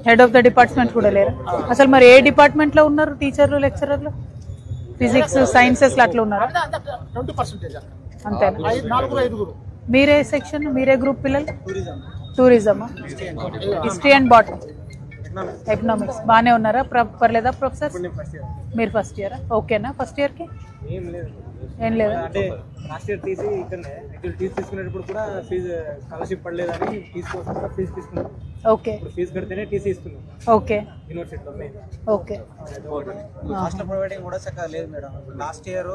Head of the department కూడా లేరు. అసలు మరి ఏ డిపార్ట్మెంట్ లో ఉన్నారు టీచర్లు లెక్చరర్లు? ఫిజిక్స్ సైన్సెస్ అట్లా ఉన్నారు అంతేనా? మీరే సెక్షన్, మీరే గ్రూప్ పిల్లలు? టూరిజమా, హిస్టరీ అండ్ బాటనీ, ఎకనామిక్స్ బాగానే ఉన్నారా? పర్లేదా ప్రొఫెసర్? మీరు ఫస్ట్ ఇయరా? ఓకేనా ఫస్ట్ ఇయర్ కి? ఏం లేదా? లాస్ట్ ఇయర్ టీసీ ఇక్కడనే టీసీ తీసుకునేటప్పుడు కూడా ఫీజు స్కాలర్షిప్ పడలేదని ఫీజు తీసుకున్నాం. ఓకే, ఫీజు కడితేనే టీసీ ఇస్తున్నాం. ఓకే, యూనివర్సిటీలో. ఓకే. హాస్టల్ ప్రొవైడింగ్ కూడా చక్కగా లేదు madam. Last year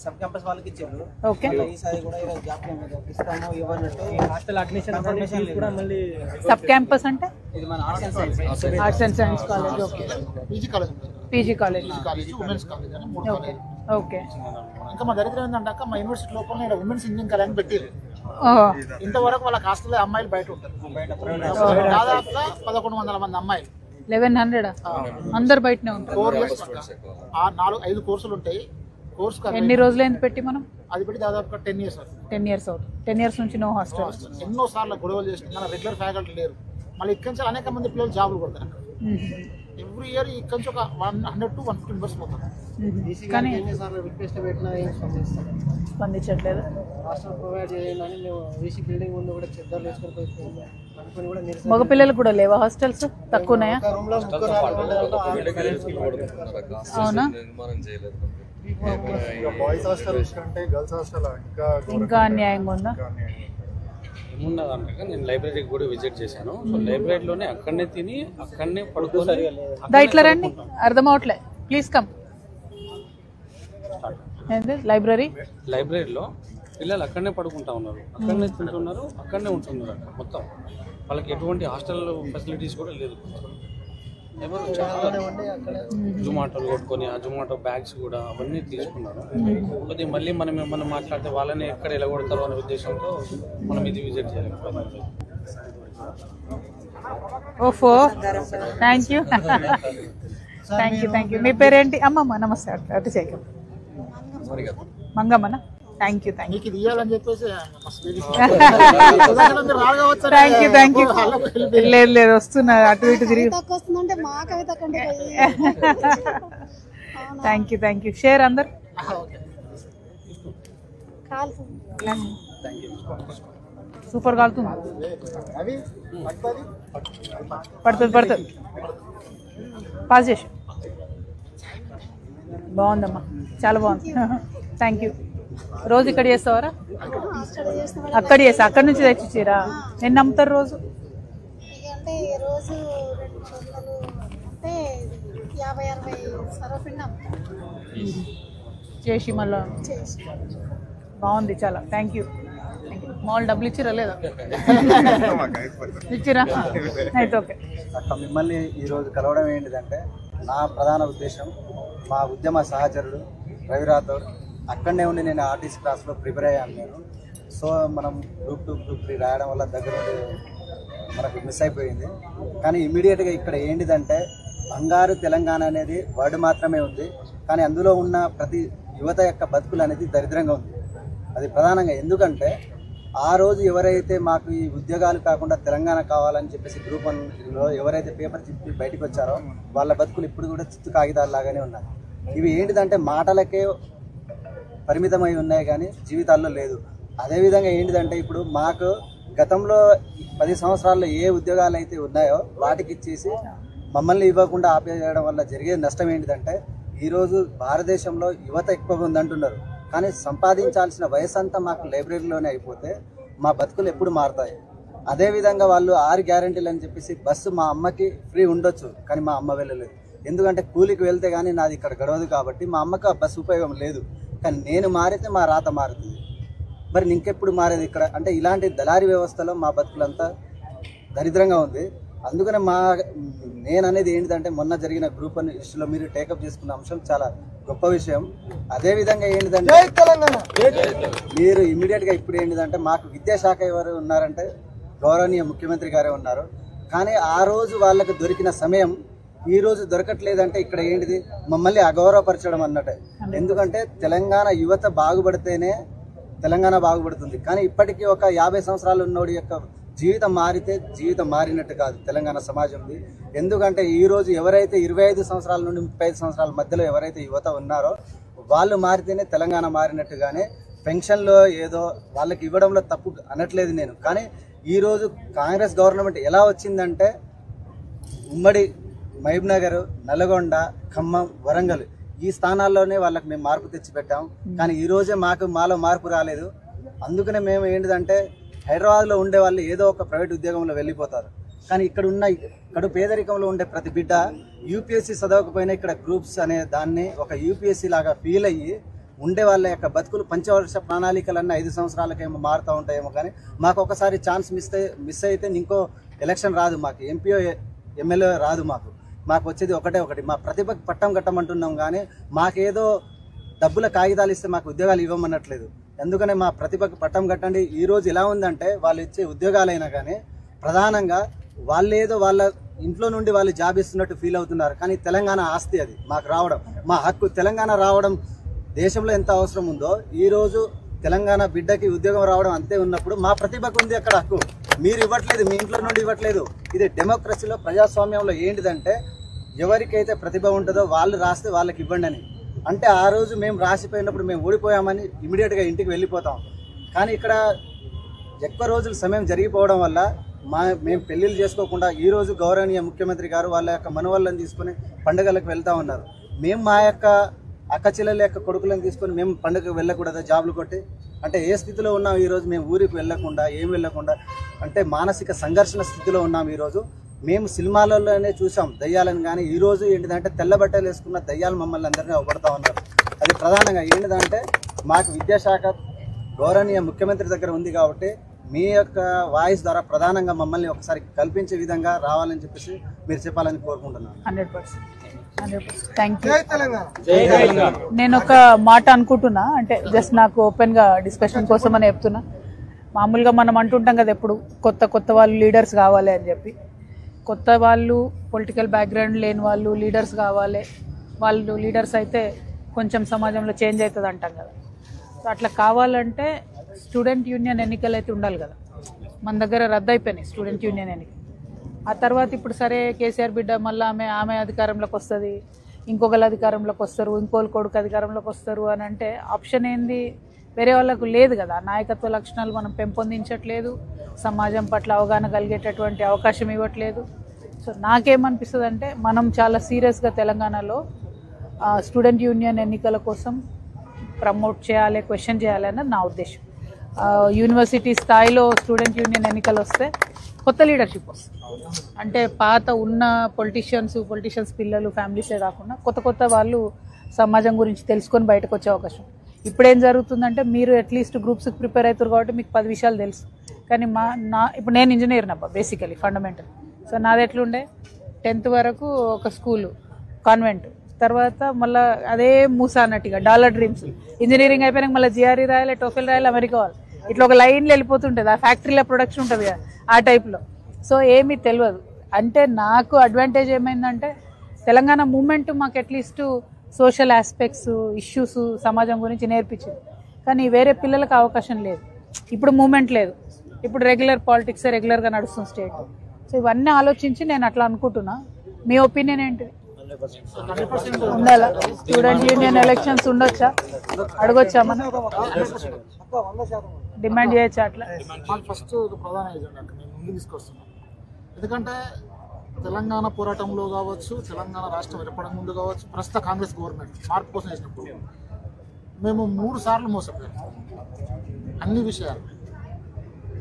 sub campus వాళ్ళకి ఇచ్చారు. ఓకే, ఈసారి కూడా ఇస్తాము ఇవ్వనట్టు హాస్టల్ అడ్మిషన్ కూడా మళ్ళీ. సబ్ క్యాంపస్ అంటే ఇది మన arts and science college. Okay, PG college, women's college అని 3 ఓకే, ఓకే. ఇంకా మా దరిద్రం ఏంటంటే మా యూనివర్సిటీ లోపల ఉమెన్స్ ఇంజనీరింగ్ కాలేజ్ పెట్టారు. ఇంతవరకు వాళ్ళ హాస్టల్ అమ్మాయిలు బయట ఉంటారు. దాదాపుగా 1100 మంది అమ్మాయిలు. 1100 అందరు బయటనే ఉంటారు. 4 ఇయర్స్ 4-5 కోర్సులు ఉంటాయి. కోర్స్ ఎన్ని రోజులైంది పెట్టి మనం? అది పెట్టి దాదాపుగా 10 ఇయర్స్ అవుతుంది. 10 ఇయర్స్ అవుతుంది. 10 ఇయర్స్ నుంచి నో హాస్టల్. ఎన్నో సార్లు గొడవలు చేస్తున్నారు. రెగ్యులర్ ఫ్యాకల్టీ లేరు. మళ్ళీ ఇక్కడి నుంచి అనేక మంది పిల్లలు జాబులు కొడతారు. ఎవ్రీ ఇయర్ ఇక్కడి నుంచి ఒక 100 to 150 మెంబర్స్ పోతారు. కానీ రిక్వెస్ట్ పెట్టినా స్పందించట్లేదు. హాస్టల్ ప్రొవైడ్ చేయాలని మేము వీసీ బిల్డింగ్ ముందు కూడా చెద్దర్లు వేసుకొని మగ పిల్లలు కూడా లేవా హాస్టల్స్? తక్కువ ఉన్నాయా? అవునా? ఇంకా అన్యాయంగా ఉందా? ఏమున్నదంటే నేను లైబ్రరీకి కూడా విజిట్ చేశాను. సో లైబ్రరీలోనే అక్కడనే తిని అక్కడనే పడుకోవాలి. ఇట్లా రండి, అర్థం అవట్లే. Please come. లైబ్రరీలో పిల్లలు అక్కడనే పడుకుంటా ఉన్నారు, అక్కడనే తింటున్నారు, అక్కడనే ఉంటున్నారు. అక్కడ మొత్తం వాళ్ళకి ఎటువంటి హాస్టల్ ఫెసిలిటీస్ కూడా లేదు. జొమాటోలు కొట్టుకొని ఆ జొమాటో బ్యాగ్స్ కూడా అవన్నీ తీసుకున్నారు. కొద్దిగా మళ్ళీ మనం ఏమన్నా మాట్లాడితే వాళ్ళని ఎక్కడ ఎలా కొడతారో అనే ఉద్దేశంతో మనం ఇది విజిట్ చేయాలి. ఓఫో, థ్యాంక్ యూ, థ్యాంక్ యూ. మీ పేరేంటి? అమ్మమ్మ నమస్తే. అటు చేయగలం మంగమ్మనా? Thank you, thank you. లేదు వస్తున్నారు అటు ఇటు తిరిగి. Thank you. షేర్ అందరు. సూపర్ కాలుతుంది. పడుతుంది. పాస్ చేసి. బాగుందమ్మా, చాలా బాగుంది. Thank you. రోజు ఇక్కడ చేస్తావారా? అక్కడ చేస్తా. అక్కడ నుంచి తెచ్చిచ్చిరా? ఎన్ని అమ్ముతారు రోజు? చేసి మళ్ళా బాగుంది చాలా. Thank you. మామూలు డబ్బులు ఇచ్చిరా లేదా? ఇచ్చిరా? అయితే ఓకే. మిమ్మల్ని ఈరోజు కలవడం ఏంటిదంటే నా ప్రధాన ఉద్దేశం, మా ఉద్యమ సహచరుడు రవి రాథోడ్ అక్కడనే ఉండి నేను ఆర్టీసీ క్లాస్లో ప్రిపేర్ అయ్యాను నేను. సో మనం గ్రూప్ 2, గ్రూప్ 3 రాయడం వల్ల దగ్గర మనకు మిస్ అయిపోయింది. కానీ ఇమీడియట్గా ఇక్కడ ఏంటిదంటే బంగారు తెలంగాణ అనేది వర్డ్ మాత్రమే ఉంది, కానీ అందులో ఉన్న ప్రతి యువత యొక్క బతుకులు అనేది దరిద్రంగా ఉంది. అది ప్రధానంగా ఎందుకంటే ఆ రోజు ఎవరైతే మాకు ఈ ఉద్యోగాలు కాకుండా తెలంగాణ కావాలని చెప్పేసి గ్రూప్ 1లో ఎవరైతే పేపర్ చెప్పి బయటకు వచ్చారో వాళ్ళ బతుకులు ఇప్పుడు కూడా చిత్తు కాగితాలు లాగానే ఉన్నాయి. ఇవి ఏంటిదంటే మాటలకే పరిమితమై ఉన్నాయి కానీ జీవితాల్లో లేదు. అదేవిధంగా ఏంటిదంటే ఇప్పుడు మాకు గతంలో 10 సంవత్సరాల్లో ఏ ఉద్యోగాలు అయితే ఉన్నాయో వాటికి ఇచ్చేసి మమ్మల్ని ఇవ్వకుండా ఆపేయడం వల్ల జరిగే నష్టం ఏంటిదంటే ఈరోజు భారతదేశంలో యువత ఎక్కువగా ఉందంటున్నారు, కానీ సంపాదించాల్సిన వయసు అంతా మాకు లైబ్రరీలోనే అయిపోతే మా బతుకులు ఎప్పుడు మారుతాయి. అదేవిధంగా వాళ్ళు 6 గ్యారెంటీలు అని చెప్పేసి బస్సు మా అమ్మకి ఫ్రీ ఉండొచ్చు, కానీ మా అమ్మ వెళ్ళలేదు. ఎందుకంటే కూలికి వెళ్తే కానీ నాది ఇక్కడ గడవదు కాబట్టి మా అమ్మకు ఆ బస్సు ఉపయోగం లేదు. కానీ నేను మారితే మా రాత మారుతుంది. మరి ఇంకెప్పుడు మారేది ఇక్కడ అంటే ఇలాంటి దళారీ వ్యవస్థలో మా బతుకులంతా దరిద్రంగా ఉంది. అందుకనే నేను అనేది ఏంటిదంటే మొన్న జరిగిన గ్రూప్ 1 ఇష్యూలో మీరు టేకప్ చేసుకున్న అంశం చాలా గొప్ప విషయం. అదేవిధంగా ఏంటిదంటే మీరు ఇమ్మీడియట్గా ఇప్పుడు ఏంటిదంటే మాకు విద్యాశాఖ ఎవరు ఉన్నారంటే గౌరవనీయ ముఖ్యమంత్రి గారే ఉన్నారు, కానీ ఆ రోజు వాళ్ళకు దొరికిన సమయం ఈ రోజు దొరకట్లేదంటే ఇక్కడ ఏంటిది మమ్మల్ని అగౌరవపరచడం అన్నట్టే. ఎందుకంటే తెలంగాణ యువత బాగుపడితేనే తెలంగాణ బాగుపడుతుంది. కానీ ఇప్పటికీ ఒక 50 సంవత్సరాలు ఉన్నోడి యొక్క జీవితం మారితే జీవితం మారినట్టు కాదు తెలంగాణ సమాజంది. ఎందుకంటే ఈరోజు ఎవరైతే 25 సంవత్సరాల నుండి 35 సంవత్సరాల మధ్యలో ఎవరైతే యువత ఉన్నారో వాళ్ళు మారితేనే తెలంగాణ మారినట్టుగానే పెన్షన్లో ఏదో వాళ్ళకి ఇవ్వడంలో తప్పు అనట్లేదు నేను. కానీ ఈరోజు కాంగ్రెస్ గవర్నమెంట్ ఎలా వచ్చిందంటే ఉమ్మడి మహబూబ్నగర్, నల్గొండ, ఖమ్మం, వరంగల్ ఈ స్థానాల్లోనే వాళ్ళకి మేము మార్పు తెచ్చిపెట్టాం. కానీ ఈరోజే మాలో మార్పు రాలేదు. అందుకనే మేము ఏంటిదంటే హైదరాబాద్లో ఉండే వాళ్ళు ఏదో ఒక ప్రైవేట్ ఉద్యోగంలో వెళ్ళిపోతారు. కానీ ఇక్కడ పేదరికంలో ఉండే ప్రతి బిడ్డ యూపీఎస్సీ చదవకపోయినా ఇక్కడ గ్రూప్స్ అనే దాన్ని ఒక యూపీఎస్సీ లాగా ఫీల్ అయ్యి ఉండే వాళ్ళ యొక్క బతుకులు పంచవర్ష ప్రణాళికలన్నీ 5 సంవత్సరాలకేమో మారుతూ ఉంటాయేమో. కానీ మాకు ఒకసారి ఛాన్స్ మిస్ అయితే ఇంకో ఎలక్షన్ రాదు, మాకు ఎంపీఓ ఎమ్మెల్యే రాదు. మాకు వచ్చేది ఒకటి మా ప్రతిభకు పట్టం కట్టమంటున్నాం. కానీ మాకేదో డబ్బుల కాగితాలు ఇస్తే మాకు ఉద్యోగాలు ఇవ్వమన్నట్లేదు. ఎందుకనే మా ప్రతిభకు పట్టం కట్టండి. ఈరోజు ఎలా ఉందంటే వాళ్ళు ఇచ్చే ఉద్యోగాలైనా కానీ ప్రధానంగా వాళ్ళేదో వాళ్ళ ఇంట్లో నుండి వాళ్ళు జాబ్ ఇస్తున్నట్టు ఫీల్ అవుతున్నారు. కానీ తెలంగాణ ఆస్తి అది మాకు రావడం, మా హక్కు. తెలంగాణ రావడం దేశంలో ఎంత అవసరం ఉందో ఈరోజు తెలంగాణ బిడ్డకి ఉద్యోగం రావడం అంతే ఉన్నప్పుడు మా ప్రతిభకు ఉంది అక్కడ హక్కు. మీరు ఇవ్వట్లేదు, మీ ఇంట్లో నుండి ఇవ్వట్లేదు. ఇది డెమోక్రసీలో, ప్రజాస్వామ్యంలో ఏంటిదంటే ఎవరికైతే ప్రతిభ ఉంటుందో వాళ్ళు రాస్తే వాళ్ళకి ఇవ్వండి అని. అంటే ఆ రోజు మేము రాసిపోయినప్పుడు మేము ఓడిపోయామని ఇమీడియట్గా ఇంటికి వెళ్ళిపోతాం. కానీ ఇక్కడ ఎక్కువ రోజులు సమయం జరిగిపోవడం వల్ల మేము పెళ్ళిళ్ళు చేసుకోకుండా ఈరోజు గౌరవనీయ ముఖ్యమంత్రి గారు వాళ్ళ యొక్క మనవళ్ళని తీసుకుని పండుగలకు వెళ్తూ ఉన్నారు. మేము మా యొక్క అక్క చెల్లెల యొక్క కొడుకులను తీసుకొని మేము పండుగకు వెళ్ళకూడదు జాబులు కొట్టి? అంటే ఏ స్థితిలో ఉన్నాం ఈరోజు? మేము ఊరికి వెళ్ళకుండా అంటే మానసిక సంఘర్షణ స్థితిలో ఉన్నాం ఈరోజు. మేము సినిమాలలోనే చూసాం దయ్యాలని, కానీ ఈరోజు ఏంటిదంటే తెల్ల బట్టలు వేసుకున్న దయ్యాలు మమ్మల్ని అందరినీ అవపడతా ఉన్నారు. అది ప్రధానంగా ఏంటిదంటే మాకు విద్యాశాఖ గౌరవనీయ ముఖ్యమంత్రి దగ్గర ఉంది కాబట్టి మీ యొక్క వాయిస్ ద్వారా ప్రధానంగా మమ్మల్ని ఒకసారి కల్పించే విధంగా రావాలని చెప్పేసి మీరు చెప్పాలని కోరుకుంటున్నాను. 100%. Thank you. నేను ఒక మాట అనుకుంటున్నా, అంటే జస్ట్ నాకు ఓపెన్గా డిస్కషన్ కోసం అని చెప్తున్నా. మామూలుగా మనం అంటుంటాం కదా ఎప్పుడు కొత్త వాళ్ళు లీడర్స్ కావాలి అని చెప్పి. కొత్త వాళ్ళు, పొలిటికల్ బ్యాక్గ్రౌండ్ లేని వాళ్ళు లీడర్స్ కావాలి. వాళ్ళు లీడర్స్ అయితే కొంచెం సమాజంలో చేంజ్ అవుతుంది అంటాం కదా. సో అట్లా కావాలంటే స్టూడెంట్ యూనియన్ ఎన్నికలు అయితే ఉండాలి కదా. మన దగ్గర రద్దు అయిపోయినాయి స్టూడెంట్ యూనియన్ ఎన్నిక. ఆ తర్వాత ఇప్పుడు సరే కేసీఆర్ బిడ్డ మళ్ళీ ఆమె అధికారంలోకి వస్తుంది, ఇంకొకరు అధికారంలోకి వస్తారు, ఇంకోళ్ళు కొడుకు అధికారంలోకి వస్తారు అని అంటే ఆప్షన్ ఏంది? వేరే వాళ్ళకు లేదు కదా. నాయకత్వ లక్షణాలు మనం పెంపొందించట్లేదు, సమాజం పట్ల అవగాహన కలిగేటటువంటి అవకాశం ఇవ్వట్లేదు. సో నాకేమనిపిస్తుంది అంటే మనం చాలా సీరియస్గా తెలంగాణలో స్టూడెంట్ యూనియన్ ఎన్నికల కోసం ప్రమోట్ చేయాలి, క్వశ్చన్ చేయాలి అన్నది నా ఉద్దేశం. యూనివర్సిటీ స్థాయిలో స్టూడెంట్ యూనియన్ ఎన్నికలు వస్తే కొత్త లీడర్షిప్ వస్తుంది. అంటే పాత ఉన్న పొలిటీషియన్స్ పిల్లలు, ఫ్యామిలీసే కాకుండా కొత్త వాళ్ళు సమాజం గురించి తెలుసుకొని బయటకు వచ్చే అవకాశం. ఇప్పుడేం జరుగుతుందంటే మీరు అట్లీస్ట్ గ్రూప్స్కి ప్రిపేర్ అవుతారు కాబట్టి మీకు 10 విషయాలు తెలుసు. కానీ ఇప్పుడు నేను ఇంజనీర్ని అబ్బా బేసికలీ ఫండమెంటల్. సో నాది ఎట్లుండే 10th వరకు ఒక స్కూలు, కాన్వెంట్, తర్వాత మళ్ళీ అదే మూసా అన్నట్టుగా డాలర్ డ్రీమ్స్. ఇంజనీరింగ్ అయిపోయినాక మళ్ళీ జిఆర్ఈ రాయాలి, టోఫెల్ రాయాలి, అమెరికా వాళ్ళు, ఇట్లా ఒక లైన్లో వెళ్ళిపోతుంటుంది. ఆ ఫ్యాక్టరీలో ప్రొడక్షన్ ఉంటుంది కదా ఆ టైప్లో. సో ఏమీ తెలియదు. అంటే నాకు అడ్వాంటేజ్ ఏమైందంటే తెలంగాణ మూమెంట్ మాకు అట్లీస్ట్ సోషల్ ఆస్పెక్ట్స్, ఇష్యూస్, సమాజం గురించి నేర్పించింది. కానీ వేరే పిల్లలకు అవకాశం లేదు. ఇప్పుడు మూమెంట్ లేదు, ఇప్పుడు రెగ్యులర్ పాలిటిక్స్ రెగ్యులర్గా నడుస్తుంది స్టేట్. సో ఇవన్నీ ఆలోచించి నేను అట్లా అనుకుంటున్నా. మీ ఒపీనియన్ ఏంటిది? ఉండాలా స్టూడెంట్ యూనియన్ ఎలక్షన్స్? ఉండొచ్చా? అడగొచ్చా? మనం డిమాండ్ చేయొచ్చా? అట్లా ఫస్ట్ ప్రధాన ఏజెండా నేను ముందు తీసుకొస్తున్నాను. ఎందుకంటే తెలంగాణ పోరాటంలో కావచ్చు, తెలంగాణ రాష్ట్రం ఏర్పడక ముందు కావచ్చు, ప్రస్తుత కాంగ్రెస్ గవర్నమెంట్ మార్పు కోసం చేసినప్పుడు మేము 3 సార్లు మోసపోయాం. అన్ని విషయాలు,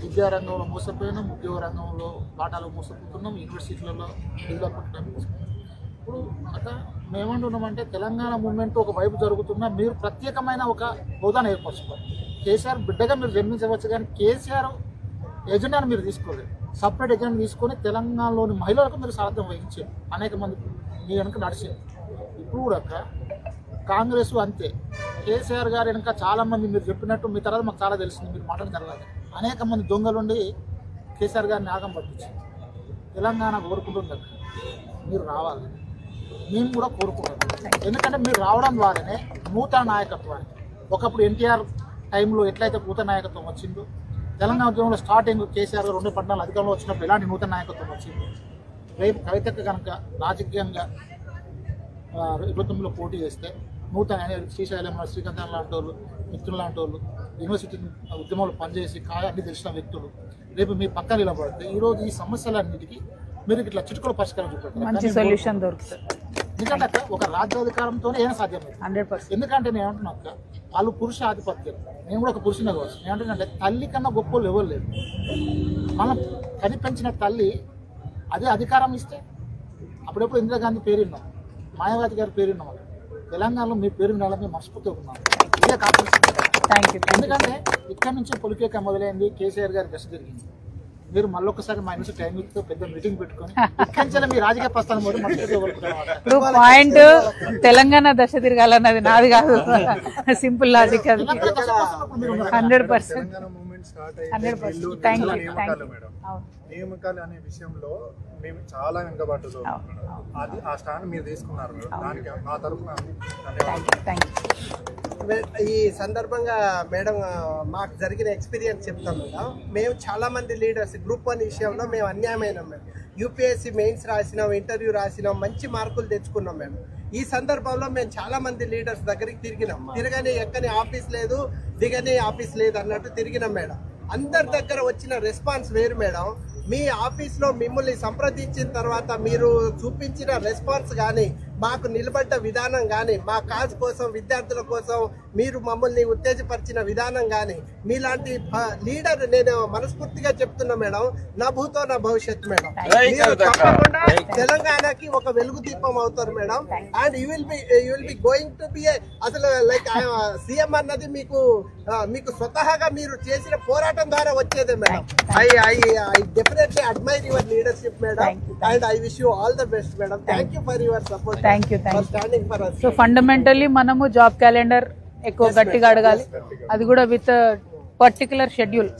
విద్యారంగంలో మోసపోయినాం, ఉద్యోగ రంగంలో వాటాలో మోసపోతున్నాం, యూనివర్సిటీలలో నిధులు పట్టడం మోసపోతున్నాం. ఇప్పుడు అట్లా మేమంటున్నామంటే తెలంగాణ మూవ్మెంట్ ఒక వైపు జరుగుతున్నా మీరు ప్రత్యేకమైన ఒక హోదాను ఏర్పరచుకోవాలి. కేసీఆర్ బిడ్డగా మీరు జన్మించవచ్చు, కానీ కేసీఆర్ ఎజెండాను మీరు తీసుకోలేదు. సపరేట్ ఎజెండా తీసుకొని తెలంగాణలోని మహిళలకు మీరు సాధ్యం వహించారు. అనేక మంది మీ వెనక నడిచారు. ఇప్పుడు కూడా కాంగ్రెస్ అంతే. కేసీఆర్ గారు వెనక చాలామంది మీరు చెప్పినట్టు మీ తర్వాత మాకు చాలా తెలిసింది, మీరు మాటలు జరగాలి. అనేక మంది దొంగలుండి కేసీఆర్ గారిని ఆగం పట్టించారు. తెలంగాణ కోరుకుంటుంది మీరు రావాలి, మేము కూడా కోరుకుంటున్నాం. ఎందుకంటే మీరు రావడం ద్వారానే నూతన నాయకత్వాన్ని, ఒకప్పుడు ఎన్టీఆర్ టైంలో ఎట్లయితే నూతన నాయకత్వం వచ్చిందో, తెలంగాణ ఉద్యమంలో స్టార్టింగ్ కేసీఆర్ 2014 అధికారంలో వచ్చినప్పుడు ఎలాంటి నూతన నాయకత్వం వచ్చిందో, రేపు కవితకు కనుక రాజకీయంగా ప్రభుత్వంలో పోటీ చేస్తే నూతన శ్రీశైలం శ్రీకాంత్ లాంటి వాళ్ళు, మిత్రులు లాంటి వాళ్ళు, యూనివర్సిటీ ఉద్యమంలో పనిచేసి అన్ని తెలిసిన వ్యక్తులు రేపు మీ పక్కన నిలబడితే ఈరోజు ఈ సమస్యలన్నిటికీ మీరు ఇట్లా చిటుకుల పరిష్కారం చూపెట్టారు. మంచి సొల్యూషన్ దొరుకుతుంది. ఎందుకంటే ఒక రాజ్యాధికారంతో ఏం సాధ్యమే. 100%. ఎందుకంటే నేను అంటున్నా వాళ్ళు పురుష ఆధిపత్యం, నేను కూడా ఒక పురుషుని కావచ్చు. నేను అంటున్నానంటే తల్లి కన్నా గొప్ప వాళ్ళు ఎవరు లేదు. మనం కనిపించిన తల్లి అదే అధికారం ఇస్తే అప్పుడెప్పుడు ఇందిరాగాంధీ పేరు విన్నాం, మాయావతి గారి పేరు విన్నాం. తెలంగాణలో మీ పేరు వినాలని మేము మనస్ఫూర్తిగా ఉన్నాం. ఇదే కాకపోతే ఎందుకంటే ఇక్కడ నుంచి పొలికేక మొదలైంది, కేసీఆర్ గారి దశ జరిగింది. మీరు మళ్ళొకసారి మా ఇంటి టైం ఇస్తూ పెద్ద మీటింగ్ పెట్టుకొని ఇక్కడి మీ రాజకీయ ప్రస్థానం కూడా ఇప్పుడు పాయింట్ తెలంగాణ దశ తిరగాలన్నది నాది కాదు, సింపుల్ లాజిక్ అది. 100%. నియామకాలు అనే విషయంలో మేము చాలా వెనుకబాటులో అది ఆ స్టాండ్ మీరు తీసుకున్నారు. దానికి మా తరఫున ఈ సందర్భంగా మేడం మాకు జరిగిన ఎక్స్పీరియన్స్ చెప్తాం మేడం. మేము చాలా మంది లీడర్స్ గ్రూప్ 1 విషయంలో మేము అన్యాయమైనాం మేడం. యూపీఎస్సీ మెయిన్స్ రాసినాం, ఇంటర్వ్యూ రాసినాం, మంచి మార్కులు తెచ్చుకున్నాం మేడం. ఈ సందర్భంలో మేము చాలా మంది లీడర్స్ దగ్గరికి తిరిగినాం. తిరగని ఎక్కని ఆఫీస్ లేదు, దిగని ఆఫీస్ లేదు అన్నట్టు తిరిగినాం మేడం. అందరి దగ్గర వచ్చిన రెస్పాన్స్ వేరు మేడం. మీ ఆఫీస్లో మిమ్మల్ని సంప్రదించిన తర్వాత మీరు చూపించిన రెస్పాన్స్ కానీ, మాకు నిలబడ్డ విధానం కానీ, మా కాజ్ కోసం విద్యార్థుల కోసం మీరు మమ్మల్ని ఉత్తేజపరిచిన విధానం కానీ, మీలాంటి లీడర్ నేను మనస్ఫూర్తిగా చెప్తున్నా మేడం, నా భూతో నా భవిష్యత్ మేడం. మీరు తప్పకుండా తెలంగాణకి ఒక వెలుగు దీపం అవుతారు madam. And you will be going to be అసలు లైక్ సీఎం అన్నది మీకు స్వతహాగా మీరు చేసిన పోరాటం ద్వారా వచ్చేదే madam. I definitely admire your leadership, madam, and I wish you all the best, madam. Thank you for your support. Thank you for standing for us. So fundamentally మనము జాబ్ క్యాలెండర్ ఎక్కువ గట్టిగా అడగాలి, అది కూడా విత్ పర్టికులర్ షెడ్యూల్.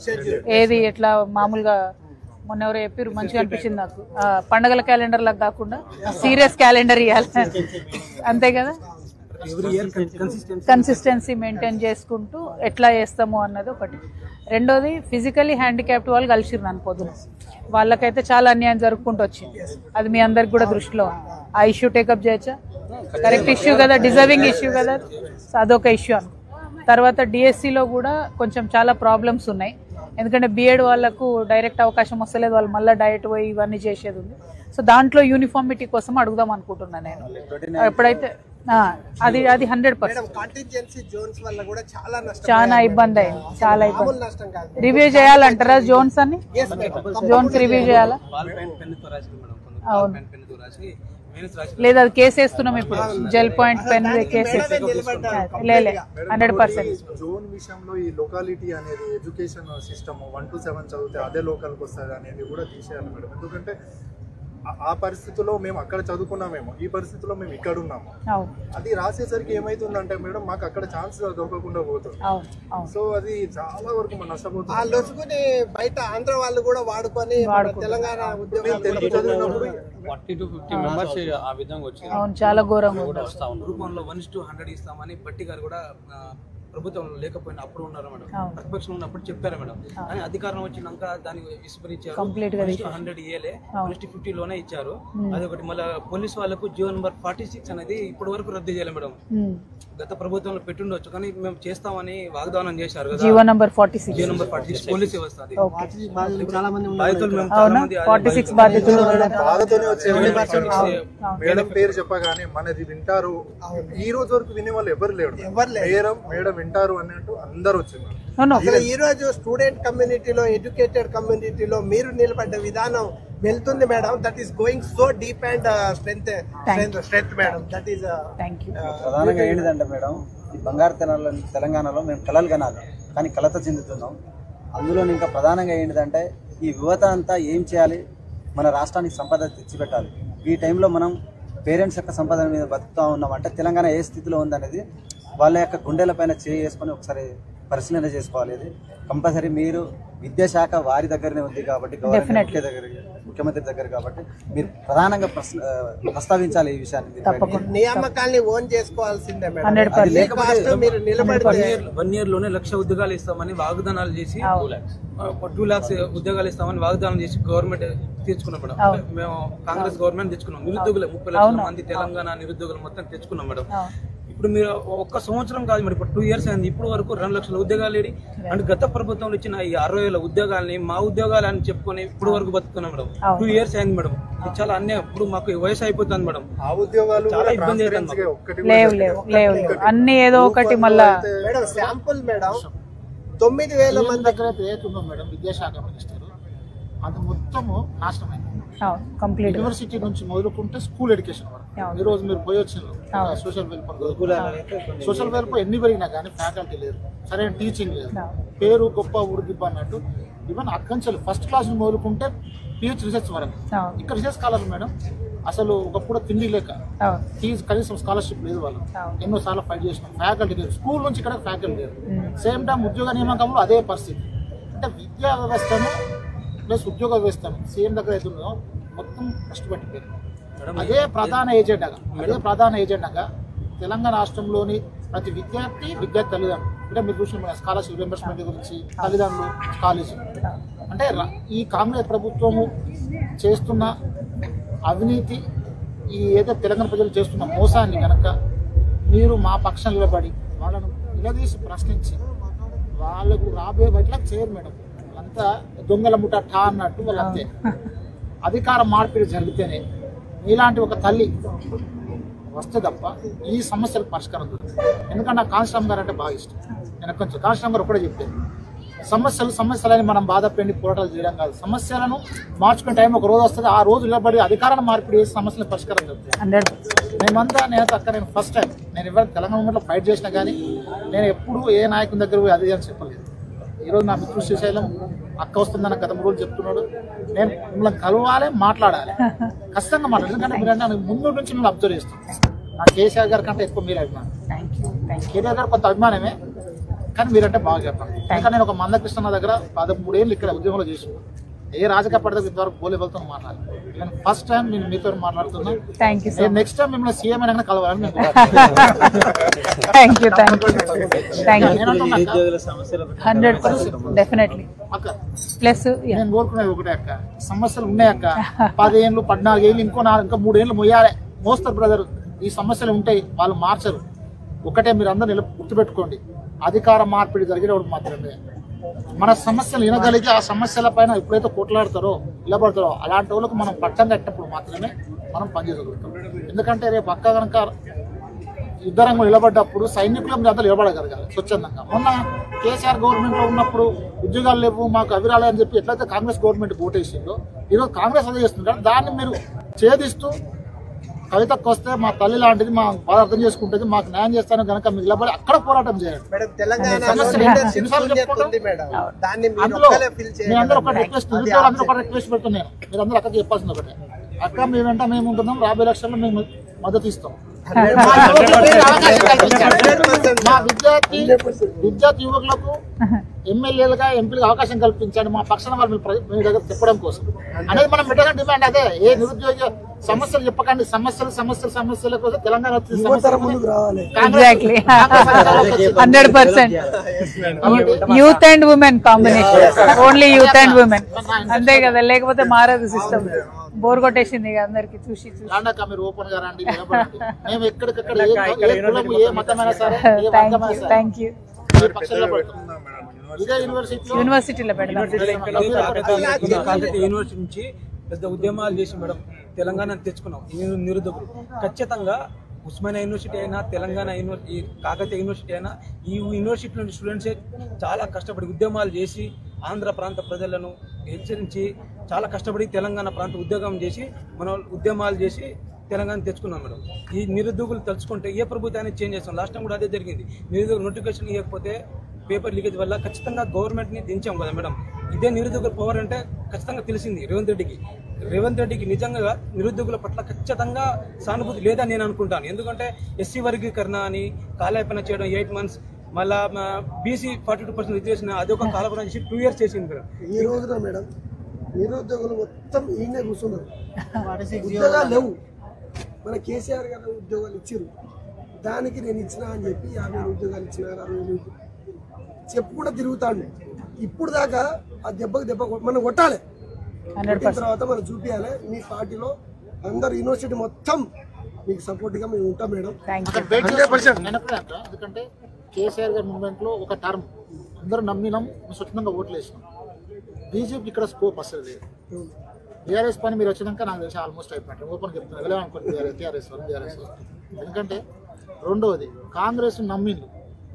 ఏది ఎట్లా మామూలుగా మొన్న ఎవరో చెప్పారు, మంచిగా అనిపించింది నాకు, పండగల క్యాలెండర్ లాగా కాకుండా సీరియస్ క్యాలెండర్ ఇవ్వాలి, అంతే కదా. కన్సిస్టెన్సీ మెయింటైన్ చేసుకుంటూ ఎట్లా చేస్తాము అన్నది ఒకటి. రెండోది ఫిజికలీ హ్యాండిక్యాప్డ్ వాళ్ళు కలిసిరు నన్ను పొద్దున, వాళ్ళకైతే చాలా అన్యాయం జరుపుకుంటూ వచ్చింది. అది మీ అందరికి కూడా దృష్టిలో ఆ ఇష్యూ టేకప్ చేయొచ్చా? కరెక్ట్ ఇష్యూ కదా, డిజర్వింగ్ ఇష్యూ కదా, అదొక ఇష్యూ అను. తర్వాత డిఎస్సిలో కూడా కొంచెం చాలా ప్రాబ్లమ్స్ ఉన్నాయి, ఎందుకంటే బిఎడ్ వాళ్ళకు డైరెక్ట్ అవకాశం వస్తలేదు, వాళ్ళు మళ్ళీ డైరెక్ట్ పోయి ఇవన్నీ చేసేది ఉంది. సో దాంట్లో యూనిఫార్మిటీ కోసం అడుగుదాం అనుకుంటున్నాను నేను. ఎప్పుడైతే అది 100% చాలా ఇబ్బంది అయింది, చాలా ఇబ్బంది. రివ్యూ చేయాలంటారా జోన్స్ అన్ని? జోన్స్ రివ్యూ చేయాలా? అవును, లేదా అది కేసు వేస్తున్నాం ఇప్పుడు, జెల్ పాయింట్ పెన్ కేసు లేలే 100%. జోన్ విషయంలో ఈ లొకాలిటీ అనేది ఎడ్యుకేషన్ సిస్టమ్ 1 to 7 చదివితే అదే లోకల్కి వస్తుంది అనేది కూడా తీసేయాలి మేడం. ఎందుకంటే ఆ పరిస్థితిలో మేము అక్కడ చదువుకున్నామేమో, ఈ పరిస్థితిలో మేము ఇక్కడ ఉన్నాము. అది రాసేసరికి ఏమైతుందంటే మేడం మాకు అక్కడ ఛాన్స్ దొరకకుండా పోతుంది. సో అది చాలా వరకు మనం నష్టపోతుంది. బయట ఆంధ్ర వాళ్ళు కూడా వాడుకొని తెలంగాణ ఉద్యోగం తెలుగు చదివినప్పుడు 40 to 50 మెంబర్స్ ఆ విధంగా వచ్చి చాలా ఘోరంగా గ్రూప్ 1లో 1:100 ఇస్తామని బట్టి గారు కూడా ప్రభుత్వంలో లేకపోయినా అప్పుడు ఉన్నారు మేడం, ప్రతిపక్షంలో ఉన్నప్పుడు చెప్పారు మేడం. కానీ అధికారం వచ్చినాక దాన్ని విస్మరించారు. 1:100 ఇయ్యలే, 1:50 లోనే ఇచ్చారు. అదొకటి. మళ్ళీ పోలీస్ వాళ్ళకు జీవో నెంబర్ 46 అనేది ఇప్పటి వరకు రద్దు చేయాలి మేడం. గత ప్రభుత్వంలో పెట్టుండొచ్చు కానీ మేము చేస్తామని వాగ్దానం చేశారు కదా. జీవో నెంబర్ 46 పోలీస్ వ్యవస్థ అది. చాలా మంది మేడం పేరు చెప్పగానే మనది వింటారు, ఈ రోజు వరకు వినే వాళ్ళు ఎవరు లేరు. మేడం వింటారు అన్నట్టు అందరు వచ్చింది. ఈ రోజు స్టూడెంట్ కమ్యూనిటీలో, ఎడ్యుకేటెడ్ కమ్యూనిటీలో మీరు నిలబడ్డ విధానం వెళ్తుంది madam. That is going so deep and strength madam. That is ప్రధానంగా ఏంటిదంటే మేడం, ఈ బంగారు తెలంగాణలో మేము కలలు కనాలి కానీ కలత చెందుతున్నాం. అందులో ఇంకా ప్రధానంగా ఏంటిదంటే ఈ యువత అంతా ఏం చేయాలి, మన రాష్ట్రానికి సంపద తెచ్చిపెట్టాలి. ఈ టైంలో మనం పేరెంట్స్ యొక్క సంపద మీద బతుకుతూ ఉన్నామంటే తెలంగాణ ఏ స్థితిలో ఉందనేది వాళ్ళ యొక్క గుండెల పైన చేసుకొని ఒకసారి పరిశీలన చేసుకోవాలి. ఇది కంపల్సరీ మీరు విద్యాశాఖ వారి దగ్గరనే ఉంది కాబట్టి ముఖ్యమంత్రి దగ్గర కాబట్టి మీరు ప్రధానంగా ప్రస్తావించాలి ఈ విషయాన్ని. నియామకాల్ని ఓన్ చేసుకోవాల్సిందే మేడం. లేకపోతే మీరు నిలబడితే 1 year లోనే 1,00,000 ఉద్యోగాలు ఇస్తామని వాగ్దానాలు చేసి 2 lakhs ఉద్యోగాలు ఇస్తామని వాగ్దానం చేసి గవర్నమెంట్ తెచ్చుకున్నాం మేడం. మేము కాంగ్రెస్ గవర్నమెంట్ తెచ్చుకున్నాం. నిరుద్యోగులు 30 లక్షల మంది తెలంగాణ నిరుద్యోగులు మొత్తం తెచ్చుకున్నాం మేడం. ఇప్పుడు మీరు ఒక్క సంవత్సరం కాదు మరి, ఇప్పుడు 2 years అయింది. ఇప్పుడు వరకు 2 లక్షల ఉద్యోగాలు లేడి అంటే గత ప్రభుత్వంలో ఇచ్చిన ఈ 60,000 ఉద్యోగాలని మా ఉద్యోగాలు అని చెప్పుకొని ఇప్పుడు వరకు బతుకుతున్నాం మేడం. 2 years అయింది మేడం. ఇది చాలా అన్యాయం. ఇప్పుడు మాకు వయసు అయిపోతుంది మేడం. ఆ ఉద్యోగాలు చాలా ఇబ్బంది అవుతుంది. లేవు అన్ని ఏదో ఒకటి మళ్ళా మేడం శాంపుల్ మేడం 9,000 మంది దగ్గర ఏతుందో మేడం విద్యాశాఖ మినిస్టర్ అది మొత్తము నాశనమైంది. యూనివర్సిటీ నుంచి మొదలుకుంటే స్కూల్ ఎడ్యుకేషన్ వరకు ఈ రోజు మీరు పోయి వచ్చిండ్రు సోషల్ వెల్ఫేర్ ఎన్ని పెరిగినా కానీ ఫ్యాకల్టీ లేరు, సరైన టీచింగ్ లేదు, పేరు గొప్ప ఉడిదిబ్బ అన్నట్టు. ఈవెన్ అక్కడి ఫస్ట్ క్లాస్ మొదలుకుంటే పిహెచ్ రీసెర్చ్ వరకు ఇక్కడ రీసెర్చ్ స్కాలర్ మేడం అసలు ఒకప్పుడు తిండి లేక ఫీజు కనీసం స్కాలర్షిప్ లేదు. వాళ్ళు ఎన్నోసార్లు ఫైట్ చేసినాం. ఫ్యాకల్టీ లేదు, స్కూల్ నుంచి ఇక్కడ ఫ్యాకల్టీ లేదు. సేమ్ టైం ఉద్యోగ నియామకంలో అదే పరిస్థితి. అంటే విద్యా వ్యవస్థను ప్లస్ ఉద్యోగ వ్యవస్థను సీఎం దగ్గర అవుతుందో మొత్తం కష్టపట్టిపోయింది. అదే ప్రధాన ఏజెండాగా తెలంగాణ రాష్ట్రంలోని ప్రతి విద్యార్థి తల్లిదండ్రులు అంటే మీరు చూసిన స్కాలర్షిప్ రియంబర్స్మెంట్ గురించి తల్లిదండ్రులు కాలేజీలు అంటే ఈ కాంగ్రెస్ ప్రభుత్వము చేస్తున్న అవినీతి ఈ ఏదో తెలంగాణ ప్రజలు చేస్తున్న మోసాన్ని కనుక మీరు మా పక్షం నిలబడి వాళ్ళను నిలదీసి ప్రశ్నించి వాళ్ళకు రాబోయే బయట చేయరు మేడం. వాళ్ళంతా దొంగల ముఠా అన్నట్టు వాళ్ళంతే. అధికార మార్పిడి జరిగితేనే ఇలాంటి ఒక తల్లి వస్తే తప్ప ఈ సమస్యలకు పరిష్కారం దొరుకుతుంది. ఎందుకంటే నాకు కాంశరామ్ గారు అంటే బాగా ఇష్టం. నేను కొంచెం కాంశరామ్ గారు ఒకటే చెప్పాను, సమస్యలని మనం బాధపడి పోరాటాలు చేయడం కాదు, సమస్యలను మార్చుకునే టైం ఒక రోజు వస్తుంది. ఆ రోజు నిలబడి అధికారాన్ని మార్పిడి చేసి సమస్యలకు పరిష్కారం దొరుకుతుంది. నేను ఫస్ట్ టైం నేను ఎవరైనా తెలంగాణ మూమెంట్లో ఫైట్ చేసినా కానీ నేను ఎప్పుడు ఏ నాయకుని దగ్గర పోయి అది అని చెప్పలేదు. ఈరోజు నా మిత్రుడు శ్రీశైలం అక్క వస్తుందని గత 3 రోజులు చెప్తున్నాడు. నేను మిమ్మల్ని కలవాలి, మాట్లాడాలి, ఖచ్చితంగా మాట్లాడాలి. ఎందుకంటే మీరంటే ముందు నుంచి మిమ్మల్ని అబ్జర్వ్ చేస్తాను. నా కేసీఆర్ గారి కంటే ఎక్కువ మీరు అభిమానం. కేటీఆర్ గారు కొంత అభిమానమే, కానీ మీరంటే బాగా చెప్పాను. ఇంకా నేను ఒక మందకృష్ణ దగ్గర 13 ఏళ్ళు ఇక్కడ ఉద్యోగంలో చేసి ఏ రాజకీయ పడత ఇంతవరకు పోలే వెళ్తాను మాట్లాడాలి. నేను ఫస్ట్ టైం నేను మీతో మాట్లాడుతున్నాను. నెక్స్ట్ టైం మిమ్మల్ని సీఎం అయినా కలవాలని నేను 100% డెఫినెట్లీ ప్లస్ నేను కోరుకునేది ఒకటే అక్క, సమస్యలు ఉన్నాయక్క. 10 ఏళ్ళు 14 ఏళ్ళు ఇంకా 3 ఏళ్ళు మొయ్యాలి, మోస్తారు బ్రదర్. ఈ సమస్యలు ఉంటాయి, వాళ్ళు మార్చరు. ఒకటే మీరు అందరూ గుర్తుపెట్టుకోండి, అధికార మార్పిడి జరిగేటప్పుడు మాత్రమే మన సమస్యలు వినగలిగి ఆ సమస్యల పైన ఎప్పుడైతే కొట్లాడతారో నిలబడతారో అలాంటి వాళ్ళకు మనం పట్టం కట్టినప్పుడు మాత్రమే మనం పనిచేయగలుగుతాం. ఎందుకంటే రేపు అక్క కనుక యుద్ధరంగం నిలబడ్డప్పుడు సైనికులు మీరు అందరూ నిలబడగలగాలి స్వచ్ఛందంగా. మొన్న కేసీఆర్ గవర్నమెంట్లో ఉన్నప్పుడు ఉద్యోగాలు లేవు మాకు అవిరాలి అని చెప్పి ఎట్లయితే కాంగ్రెస్ గవర్నమెంట్ ఓటేసిందో ఈరోజు కాంగ్రెస్ అదే చేస్తుంటారు. దాన్ని మీరు ఛేదిస్తూ కవితకు వస్తే మా తల్లి లాంటిది, మా బాధ అర్థం చేసుకుంటుంది, మాకు న్యాయం చేస్తాను కనుక మీరు నిలబడి అక్కడ పోరాటం చేయండి. మీరందరూ ఒక రిక్వెస్ట్ పెడుతున్నాను, మీరందరూ అక్కడికి చెప్పాల్సింది ఒకటే, అక్క మీ వెంట మేము ఉంటున్నాం, రాబోయే ఎలక్షన్లో మేము మద్దతు ఇస్తాం. మా విద్యార్థి యువకులకు ఎమ్మెల్యేలుగా ఎంపీలుగా అవకాశం కల్పించండి, మా పక్షాన వాళ్ళు మీ దగ్గర చెప్పడం కోసం అనేది మనం పెట్టగా డిమాండ్ అదే. ఏ నిరుద్యోగ సమస్యలు చెప్పకండి, సమస్యల కోసం Telangana 100% youth and women combination, only youth and women అంతే కదా, లేకపోతే మారదు సిస్టమ్. బోర్ కొట్టేసింది అందరికి చూసి మీరు ఓపెన్ గా రండి, మేము ఎక్కడికక్కడ ఏ మతమైనా సరే థ్యాంక్ యూ యూనివర్సిటీలో యూనివర్సిటీ నుంచి పెద్ద ఉద్యమాలు చేసి మేడం తెలంగాణ తెచ్చుకున్నాం. నిరుద్యోగులు ఖచ్చితంగా ఉస్మానియా యూనివర్సిటీ అయినా, తెలంగాణ యూనివర్సిటీ, కాకతీయ యూనివర్సిటీ అయినా, ఈ యూనివర్సిటీలోని స్టూడెంట్సే చాలా కష్టపడి ఉద్యమాలు చేసి ఆంధ్ర ప్రాంత ప్రజలను హెచ్చరించి చాలా కష్టపడి తెలంగాణ ప్రాంత ఉద్యోగం చేసి మనం ఉద్యమాలు చేసి తెలంగాణ తెచ్చుకున్నాం మేడం. ఈ నిరుద్యోగులు తలుచుకుంటే ఏ ప్రభుత్వాన్ని చేంజ్ చేస్తాం. లాస్ట్ టైం కూడా అదే జరిగింది. నిరుద్యోగ నోటిఫికేషన్ ఇవ్వకపోతే పేపర్ లీకేజ్ వల్ల ఖచ్చితంగా గవర్నమెంట్ని దించాం కదా మేడం. ఇదే నిరుద్యోగ పవర్ అంటే ఖచ్చితంగా తెలిసింది రేవంత్ రెడ్డికి నిజంగా నిరుద్యోగుల పట్ల ఖచ్చితంగా సానుభూతి లేదని నేను అనుకుంటాను. ఎందుకంటే ఎస్సీ వర్గీకరణ అని కాలయాపన చేయడం, 8 months మళ్ళా బీసీ 42% రిజర్వేషన్ అది ఒక కాలపరం చేసి 2 years చేసింది మేడం. ఈ రోజున మేడం నిరుద్యోగులు మొత్తం ఈయనే కూర్చున్నారు, ఉద్యోగాలు లేవు. మన కేసీఆర్ గారు ఉద్యోగాలు ఇచ్చారు, దానికి నేను ఇచ్చిన అని చెప్పి 50 ఉద్యోగాలు ఇచ్చిన 60 చెప్పు కూడా తిరుగుతాడు. ఇప్పుడు దాకా ఆ దెబ్బకు మనం కొట్టాలి, తర్వాత మనం చూపించాలి. మీ పార్టీలో అందరు యూనివర్సిటీ మొత్తం మీకు సపోర్ట్ గా మేము ఉంటాం మేడం. ఎందుకంటే కేసీఆర్ గారి మూవ్మెంట్ లో ఒక టర్మ్ అందరూ నమ్మినాం, స్వచ్ఛందంగా ఓట్లు వేసినాం. బీజేపీ ఇక్కడ స్కోప్ అసలు లేదు. టీఆర్ఎస్ పని మీరు వచ్చినాక నాకు తెలిసి ఆల్మోస్ట్ అయిపోయింది. ఓపెన్ చెప్తున్నారు వెళ్ళాలనుకోండి టీఆర్ఎస్. ఎందుకంటే రెండవది కాంగ్రెస్ నమ్మింది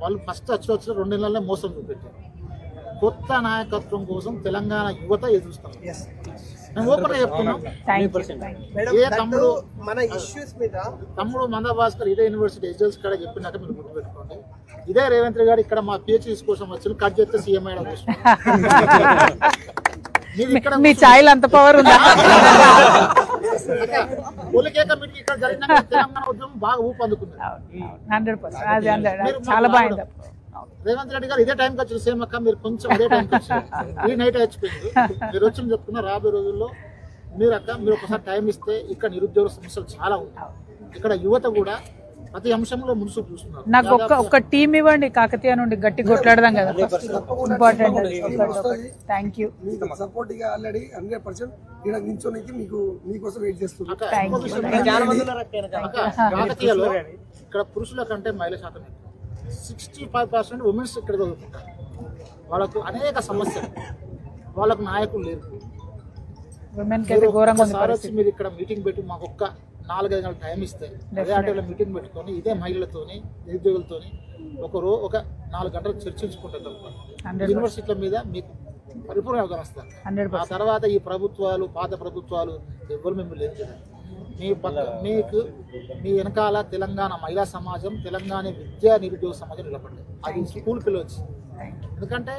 వాళ్ళు ఫస్ట్ వచ్చి 2 నెలలనే మోసం చూపెట్టారు. కొత్త నాయకత్వం కోసం తెలంగాణ యువత ఎదురుస్తారు. నేను ఓపెన్ చెప్తున్నాం. ఏ తమ్ముడు మన ఇష్యూస్ మీద తమ్ముడు మందా భాస్కర్ ఇదే యూనివర్సిటీ ఎగ్జామ్స్ కూడా చెప్పినాక మీరు గుర్తుపెట్టుకోండి. ఇదే రేవంత్ రెడ్డి గారు ఇక్కడ మా పిహెచ్డీస్ కోసం వచ్చి కట్ చేస్తే సీఎం అయ్యడం కోసం మీ ఛాయలు అంత పవర్ ఉందా? ఇక్కడ జరిగిన తెలంగాణ ఉద్యమం బాగా ఊపందుకుంది. 100% చాలా బాగుంది. రేవంత్ రెడ్డి గారు ఇదే టైంకి వచ్చారు, సేమ్ అక్క మీరు కొంచెం అదే టైంకి వచ్చారు. ఈ నైట్ వచ్చిపోయింది. మీరు వచ్చి చెప్తున్నా రాబోయే రోజుల్లో మీరు ఒకసారి టైం ఇస్తే ఇక్కడ నిరుద్యోగ సమస్యలు చాలా ఉంటాయి. ఇక్కడ యువత కూడా ప్రతి అంశంలో మునుసు చూస్తున్నారు. నాకు ఒక్క టీం ఇవ్వండి కాకతీయ నుండి, గట్టి కొట్లాడదాం కదా. ఇంపార్టెంట్. Thank you. సపోర్ట్ గా ఆల్రెడీ 100% ఇక్కడ నిల్చోనికి మీకోసం వెయిట్ చేస్తున్నాం. కాకతీయలో ఇక్కడ పురుషుల కంటే మహిళా శాతం 65% ఉమెన్స్ ఇక్కడ చదువుకుంటారు. వాళ్ళకు అనేక సమస్యలు, వాళ్ళకు నాయకులు లేరు. మీరు ఇక్కడ మీటింగ్ పెట్టి మాకు ఒక్క 4-5 గంటల టైం ఇస్తే అదే ఆటోలో మీటింగ్ పెట్టుకొని ఇదే మహిళలతోని నిరుద్యోగులతోని ఒక 4 గంటలు చర్చించుకుంటారు. యూనివర్సిటీల మీద మీకు పరిపూర్ణ అవగాహన వస్తారు. ఆ తర్వాత ఈ ప్రభుత్వాలు పాత ప్రభుత్వాలు ఎవరు మిమ్మల్ని లేదు. మీకు మీ వెనకాల తెలంగాణ మహిళా సమాజం, తెలంగాణ విద్యా నిరుద్యోగ సమాజం నిలబడ్డాయి. అది స్కూల్ పిల్లవచ్చు. ఎందుకంటే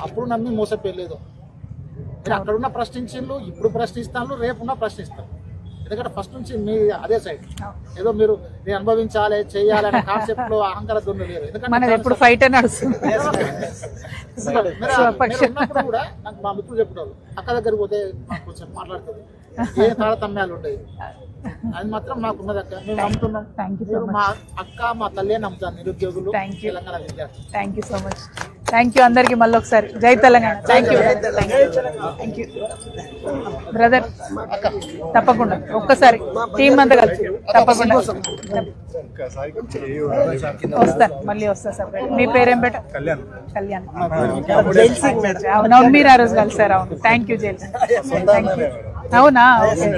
అప్పుడు నమ్మి మోసపోయలేదు. మీరు అక్కడున్న ప్రశ్నించిండ్రు, ఇప్పుడు ప్రశ్నిస్తాను, రేపున్న ప్రశ్నిస్తాను. ఎందుకంటే ఫస్ట్ నుంచి మీ అదే సైడ్ ఏదో మీరు అనుభవించాలి చేయాలనే కాన్సెప్ట్ లో అహంకార దుండ లేరు. ఎందుకంటే ఫైట్ నడుస్తుంది కూడా నాకు మా మిత్రులు చెప్పేవాళ్ళు అక్క దగ్గర పోతే కొంచెం మాట్లాడుతుంది, ఏ తారతమ్యాలు ఉంటాయి. అది మాత్రం మాకున్నది అక్క. మేము నమ్ముతున్నాం. మా అక్క మా తల్లి నమ్ముతాను నిరుద్యోగులు తెలంగాణ విద్యార్థులు. Thank you so much. Thank you అందరికి మళ్ళీ ఒకసారి. జై తెలంగాణ. Thank you brother. తప్పకుండా ఒక్కసారి టీం అంతా కలిసి తప్పకుండా వస్తాను, మళ్ళీ వస్తా సపరేట్. మీ పేరేం బెట? కళ్యాణ్. అవును మీరు ఆ రోజు కలిసారు. అవును. Thank you jail. అవునా? ఓకే.